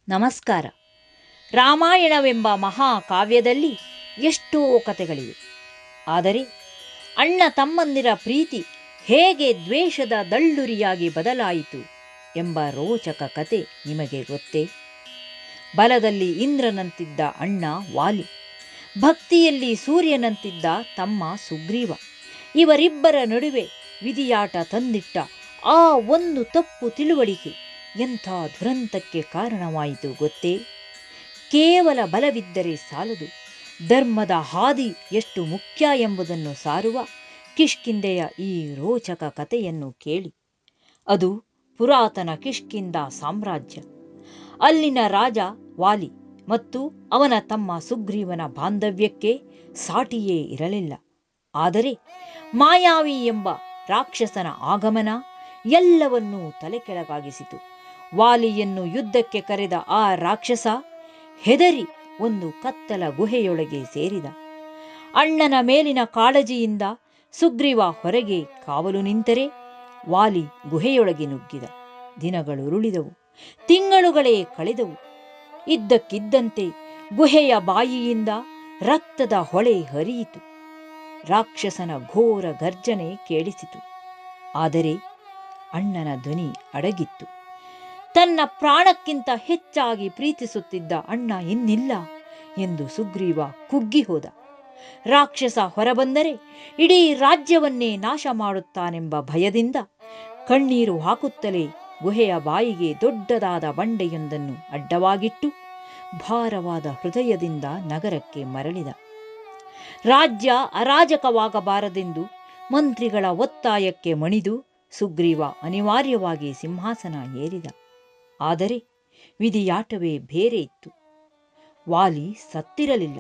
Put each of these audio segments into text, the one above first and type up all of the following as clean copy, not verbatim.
ನಮಸ್ಕಾರ. ರಾಮಾಯಣವೆಂಬ ಮಹಾಕಾವ್ಯದಲ್ಲಿ ಎಷ್ಟೋ ಕಥೆಗಳಿವೆ. ಆದರೆ ಅಣ್ಣ ತಮ್ಮಂದಿರ ಪ್ರೀತಿ ಹೇಗೆ ದ್ವೇಷದ ದಳ್ಳುರಿಯಾಗಿ ಬದಲಾಯಿತು ಎಂಬ ರೋಚಕ ಕತೆ ನಿಮಗೆ ಗೊತ್ತೇ? ಬಲದಲ್ಲಿ ಇಂದ್ರನಂತಿದ್ದ ಅಣ್ಣ ವಾಲಿ, ಭಕ್ತಿಯಲ್ಲಿ ಸೂರ್ಯನಂತಿದ್ದ ತಮ್ಮ ಸುಗ್ರೀವ. ಇವರಿಬ್ಬರ ನಡುವೆ ವಿಧಿಯಾಟ ತಂದಿಟ್ಟ ಆ ಒಂದು ತಪ್ಪು ತಿಳುವಳಿಕೆ ಎಂಥ ದುರಂತಕ್ಕೆ ಕಾರಣವಾಯಿತು ಗೊತ್ತೇ? ಕೇವಲ ಬಲವಿದ್ದರೆ ಸಾಲದು, ಧರ್ಮದ ಹಾದಿ ಎಷ್ಟು ಮುಖ್ಯ ಎಂಬುದನ್ನು ಸಾರುವ ಕಿಷ್ಕಿಂಧೆಯ ಈ ರೋಚಕ ಕಥೆಯನ್ನು ಕೇಳಿ. ಅದು ಪುರಾತನ ಕಿಷ್ಕಿಂಧ ಸಾಮ್ರಾಜ್ಯ. ಅಲ್ಲಿನ ರಾಜ ವಾಲಿ ಮತ್ತು ಅವನ ತಮ್ಮ ಸುಗ್ರೀವನ ಬಾಂಧವ್ಯಕ್ಕೆ ಸಾಟಿಯೇ ಇರಲಿಲ್ಲ. ಆದರೆ ಮಾಯಾವಿ ಎಂಬ ರಾಕ್ಷಸನ ಆಗಮನ ಎಲ್ಲವನ್ನೂ ತಲೆಕೆಳಗಾಗಿಸಿತು. ವಾಲಿಯನ್ನು ಯುದ್ಧಕ್ಕೆ ಕರೆದ ಆ ರಾಕ್ಷಸ ಹೆದರಿ ಒಂದು ಕತ್ತಲ ಗುಹೆಯೊಳಗೆ ಸೇರಿದ. ಅಣ್ಣನ ಮೇಲಿನ ಕಾಳಜಿಯಿಂದ ಸುಗ್ರೀವ ಹೊರಗೆ ಕಾವಲು ನಿಂತರೆ ವಾಲಿ ಗುಹೆಯೊಳಗೆ ನುಗ್ಗಿದ. ದಿನಗಳುರುಳಿದವು, ತಿಂಗಳುಗಳೇ ಕಳೆದವು. ಇದ್ದಕ್ಕಿದ್ದಂತೆ ಗುಹೆಯ ಬಾಯಿಯಿಂದ ರಕ್ತದ ಹೊಳೆ ಹರಿಯಿತು. ರಾಕ್ಷಸನ ಘೋರ ಗರ್ಜನೆ ಕೇಳಿಸಿತು. ಆದರೆ ಅಣ್ಣನ ಧ್ವನಿ ಅಡಗಿತ್ತು. ತನ್ನ ಪ್ರಾಣಕ್ಕಿಂತ ಹೆಚ್ಚಾಗಿ ಪ್ರೀತಿಸುತ್ತಿದ್ದ ಅಣ್ಣ ಇನ್ನಿಲ್ಲ ಎಂದು ಸುಗ್ರೀವ ಕುಗ್ಗಿ ಹೋದ. ರಾಕ್ಷಸ ಹೊರಬಂದರೆ ಇಡೀ ರಾಜ್ಯವನ್ನೇ ನಾಶ ಮಾಡುತ್ತಾನೆಂಬ ಭಯದಿಂದ ಕಣ್ಣೀರು ಹಾಕುತ್ತಲೇ ಗುಹೆಯ ಬಾಯಿಗೆ ದೊಡ್ಡದಾದ ಬಂಡೆಯೊಂದನ್ನು ಅಡ್ಡವಾಗಿಟ್ಟು ಭಾರವಾದ ಹೃದಯದಿಂದ ನಗರಕ್ಕೆ ಮರಳಿದ. ರಾಜ್ಯ ಅರಾಜಕವಾಗಬಾರದೆಂದು ಮಂತ್ರಿಗಳ ಒತ್ತಾಯಕ್ಕೆ ಮಣಿದು ಸುಗ್ರೀವ ಅನಿವಾರ್ಯವಾಗಿ ಸಿಂಹಾಸನ ಏರಿದ. ಆದರೆ ವಿಧಿಯಾಟವೇ ಬೇರೆ ಇತ್ತು. ವಾಲಿ ಸತ್ತಿರಲಿಲ್ಲ.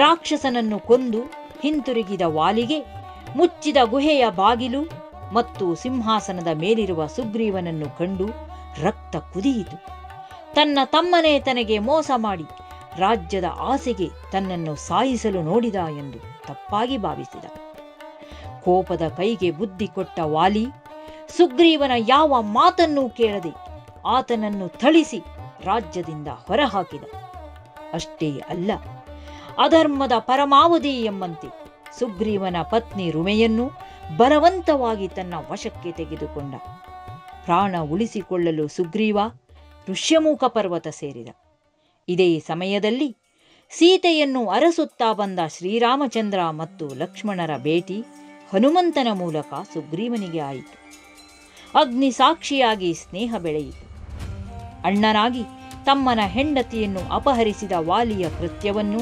ರಾಕ್ಷಸನನ್ನು ಕೊಂದು ಹಿಂತಿರುಗಿದ ವಾಲಿಗೆ ಮುಚ್ಚಿದ ಗುಹೆಯ ಬಾಗಿಲು ಮತ್ತು ಸಿಂಹಾಸನದ ಮೇಲಿರುವ ಸುಗ್ರೀವನನ್ನು ಕಂಡು ರಕ್ತ ಕುದಿಯಿತು. ತನ್ನ ತಮ್ಮನೇ ತನಗೆ ಮೋಸ ಮಾಡಿ ರಾಜ್ಯದ ಆಸೆಗೆ ತನ್ನನ್ನು ಸಾಯಿಸಲು ನೋಡಿದ ಎಂದು ತಪ್ಪಾಗಿ ಭಾವಿಸಿದ. ಕೋಪದ ಕೈಗೆ ಬುದ್ಧಿ ಕೊಟ್ಟ ವಾಲಿ ಸುಗ್ರೀವನ ಯಾವ ಮಾತನ್ನೂ ಕೇಳದೆ ಆತನನ್ನು ಥಳಿಸಿ ರಾಜ್ಯದಿಂದ ಹೊರಹಾಕಿದ. ಅಷ್ಟೇ ಅಲ್ಲ, ಅಧರ್ಮದ ಪರಮಾವಧಿ ಎಂಬಂತೆ ಸುಗ್ರೀವನ ಪತ್ನಿ ರುಮೆಯನ್ನು ಬಲವಂತವಾಗಿ ತನ್ನ ವಶಕ್ಕೆ ತೆಗೆದುಕೊಂಡ. ಪ್ರಾಣ ಉಳಿಸಿಕೊಳ್ಳಲು ಸುಗ್ರೀವ ಋಷ್ಯಮುಖ ಪರ್ವತ ಸೇರಿದ. ಇದೇ ಸಮಯದಲ್ಲಿ ಸೀತೆಯನ್ನು ಅರಸುತ್ತಾ ಬಂದ ಶ್ರೀರಾಮಚಂದ್ರ ಮತ್ತು ಲಕ್ಷ್ಮಣರ ಭೇಟಿ ಹನುಮಂತನ ಮೂಲಕ ಸುಗ್ರೀವನಿಗೆ ಆಯಿತು. ಅಗ್ನಿ ಸಾಕ್ಷಿಯಾಗಿ ಸ್ನೇಹ ಬೆಳೆಯಿತು. ಅಣ್ಣನಾಗಿ ತಮ್ಮನ ಹೆಂಡತಿಯನ್ನು ಅಪಹರಿಸಿದ ವಾಲಿಯ ಕೃತ್ಯವನ್ನು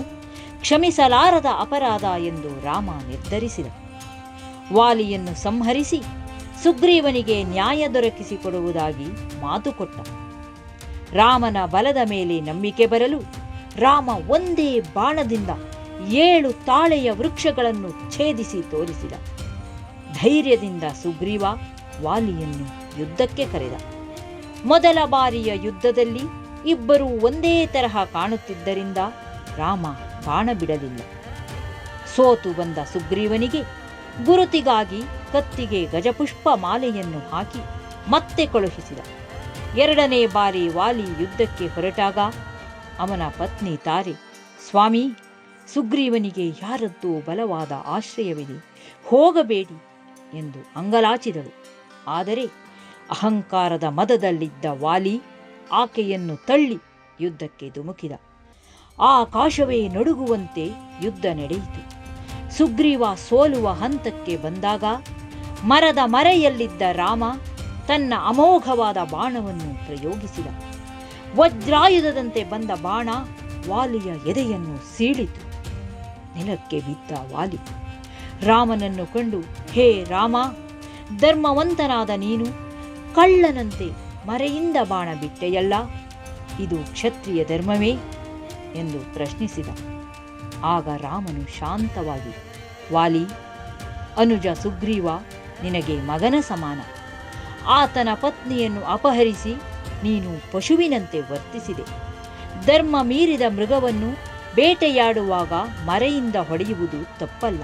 ಕ್ಷಮಿಸಲಾರದ ಅಪರಾಧ ಎಂದು ರಾಮ ನಿರ್ಧರಿಸಿದ. ವಾಲಿಯನ್ನು ಸಂಹರಿಸಿ ಸುಗ್ರೀವನಿಗೆ ನ್ಯಾಯ ದೊರಕಿಸಿಕೊಡುವುದಾಗಿ ಮಾತು ಕೊಟ್ಟ. ರಾಮನ ಬಲದ ಮೇಲೆ ನಂಬಿಕೆ ಬರಲು ರಾಮ ಒಂದೇ ಬಾಣದಿಂದ 7 ತಾಳೆಯ ವೃಕ್ಷಗಳನ್ನು ಛೇದಿಸಿ ತೋರಿಸಿದ. ಧೈರ್ಯದಿಂದ ಸುಗ್ರೀವ ವಾಲಿಯನ್ನು ಯುದ್ಧಕ್ಕೆ ಕರೆದ. ಮೊದಲ ಬಾರಿಯ ಯುದ್ಧದಲ್ಲಿ ಇಬ್ಬರೂ ಒಂದೇ ತರಹ ಕಾಣುತ್ತಿದ್ದರಿಂದ ರಾಮ ಬಾಣ ಬಿಡಲಿಲ್ಲ. ಸೋತು ಬಂದ ಸುಗ್ರೀವನಿಗೆ ಗುರುತಿಗಾಗಿ ಕತ್ತಿಗೆ ಗಜಪುಷ್ಪ ಮಾಲೆಯನ್ನು ಹಾಕಿ ಮತ್ತೆ ಕಳುಹಿಸಿದ. 2ನೇ ಬಾರಿ ವಾಲಿ ಯುದ್ಧಕ್ಕೆ ಹೊರಟಾಗ ಅವನ ಪತ್ನಿ ತಾರೆ, ಸ್ವಾಮಿ, ಸುಗ್ರೀವನಿಗೆ ಯಾರದ್ದೋ ಬಲವಾದ ಆಶ್ರಯವಿದೆ, ಹೋಗಬೇಡಿ ಎಂದು ಅಂಗಲಾಚಿದಳು. ಆದರೆ ಅಹಂಕಾರದ ಮದದಲ್ಲಿದ್ದ ವಾಲಿ ಆಕೆಯನ್ನು ತಳ್ಳಿ ಯುದ್ಧಕ್ಕೆ ಧುಮುಕಿದ. ಆಕಾಶವೇ ನಡುಗುವಂತೆ ಯುದ್ಧ ನಡೆಯಿತು. ಸುಗ್ರೀವ ಸೋಲುವ ಹಂತಕ್ಕೆ ಬಂದಾಗ ಮರದ ಮರೆಯಲ್ಲಿದ್ದ ರಾಮ ತನ್ನ ಅಮೋಘವಾದ ಬಾಣವನ್ನು ಪ್ರಯೋಗಿಸಿದ. ವಜ್ರಾಯುಧದಂತೆ ಬಂದ ಬಾಣ ವಾಲಿಯ ಎದೆಯನ್ನು ಸೀಳಿತು. ನೆಲಕ್ಕೆ ಬಿದ್ದ ವಾಲಿ ರಾಮನನ್ನು ಕಂಡು, ಹೇ ರಾಮ, ಧರ್ಮವಂತನಾದ ನೀನು ಕಳ್ಳನಂತೆ ಮರೆಯಿಂದ ಬಾಣ ಬಿಟ್ಟೆಯಲ್ಲ, ಇದು ಕ್ಷತ್ರಿಯ ಧರ್ಮವೇ ಎಂದು ಪ್ರಶ್ನಿಸಿದ. ಆಗ ರಾಮನು ಶಾಂತವಾಗಿ, ವಾಲಿ, ಅನುಜ ಸುಗ್ರೀವ ನಿನಗೆ ಮಗನ ಸಮಾನ. ಆತನ ಪತ್ನಿಯನ್ನು ಅಪಹರಿಸಿ ನೀನು ಪಶುವಿನಂತೆ ವರ್ತಿಸಿದೆ. ಧರ್ಮ ಮೀರಿದ ಮೃಗವನ್ನು ಬೇಟೆಯಾಡುವಾಗ ಮರೆಯಿಂದ ಹೊಡೆಯುವುದು ತಪ್ಪಲ್ಲ.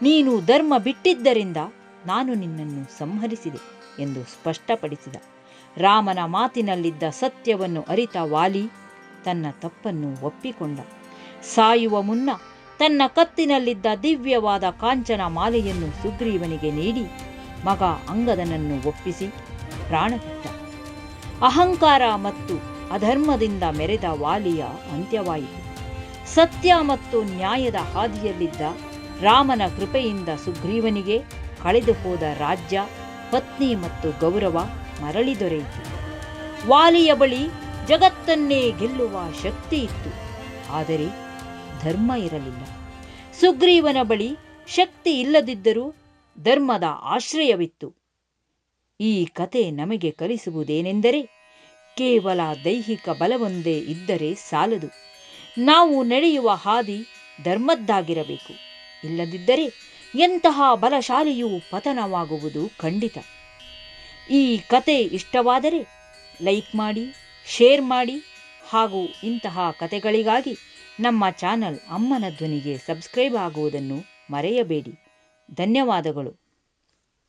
ನೀನು ಧರ್ಮ ಬಿಟ್ಟಿದ್ದರಿಂದ ನಾನು ನಿನ್ನನ್ನು ಸಂಹರಿಸಿದೆ ಎಂದು ಸ್ಪಷ್ಟಪಡಿಸಿದ. ರಾಮನ ಮಾತಿನಲ್ಲಿದ್ದ ಸತ್ಯವನ್ನು ಅರಿತ ವಾಲಿ ತನ್ನ ತಪ್ಪನ್ನು ಒಪ್ಪಿಕೊಂಡ. ಸಾಯುವ ಮುನ್ನ ತನ್ನ ಕತ್ತಿನಲ್ಲಿದ್ದ ದಿವ್ಯವಾದ ಕಾಂಚನ ಮಾಲೆಯನ್ನು ಸುಗ್ರೀವನಿಗೆ ನೀಡಿ ಮಗ ಅಂಗದನನ್ನು ಒಪ್ಪಿಸಿ ಪ್ರಾಣ ಬಿಟ್ಟ. ಅಹಂಕಾರ ಮತ್ತು ಅಧರ್ಮದಿಂದ ಮೆರೆದ ವಾಲಿಯ ಅಂತ್ಯವಾಯಿತು. ಸತ್ಯ ಮತ್ತು ನ್ಯಾಯದ ಹಾದಿಯಲ್ಲಿದ್ದ ರಾಮನ ಕೃಪೆಯಿಂದ ಸುಗ್ರೀವನಿಗೆ ಕಳೆದು ಹೋದ ರಾಜ್ಯ, ಪತ್ನಿ ಮತ್ತು ಗೌರವ ಮರಳಿ ದೊರೆಯಿತು. ವಾಲಿಯ ಬಳಿ ಜಗತ್ತನ್ನೇ ಗೆಲ್ಲುವ ಶಕ್ತಿ ಇತ್ತು, ಆದರೆ ಧರ್ಮ ಇರಲಿಲ್ಲ. ಸುಗ್ರೀವನ ಬಳಿ ಶಕ್ತಿ ಇಲ್ಲದಿದ್ದರೂ ಧರ್ಮದ ಆಶ್ರಯವಿತ್ತು. ಈ ಕತೆ ನಮಗೆ ಕಲಿಸುವುದೇನೆಂದರೆ, ಕೇವಲ ದೈಹಿಕ ಬಲವೊಂದೇ ಇದ್ದರೆ ಸಾಲದು. ನಾವು ನಡೆಯುವ ಹಾದಿ ಧರ್ಮದ್ದಾಗಿರಬೇಕು. ಇಲ್ಲದಿದ್ದರೆ ಎಂತಹ ಬಲಶಾಲಿಯೂ ಪತನವಾಗುವುದು ಖಂಡಿತ. ಈ ಕತೆ ಇಷ್ಟವಾದರೆ ಲೈಕ್ ಮಾಡಿ, ಶೇರ್ ಮಾಡಿ ಹಾಗೂ ಇಂತಹ ಕತೆಗಳಿಗಾಗಿ ನಮ್ಮ ಚಾನಲ್ ಅಮ್ಮನ ಧ್ವನಿಗೆ ಸಬ್ಸ್ಕ್ರೈಬ್ ಆಗುವುದನ್ನು ಮರೆಯಬೇಡಿ. ಧನ್ಯವಾದಗಳು.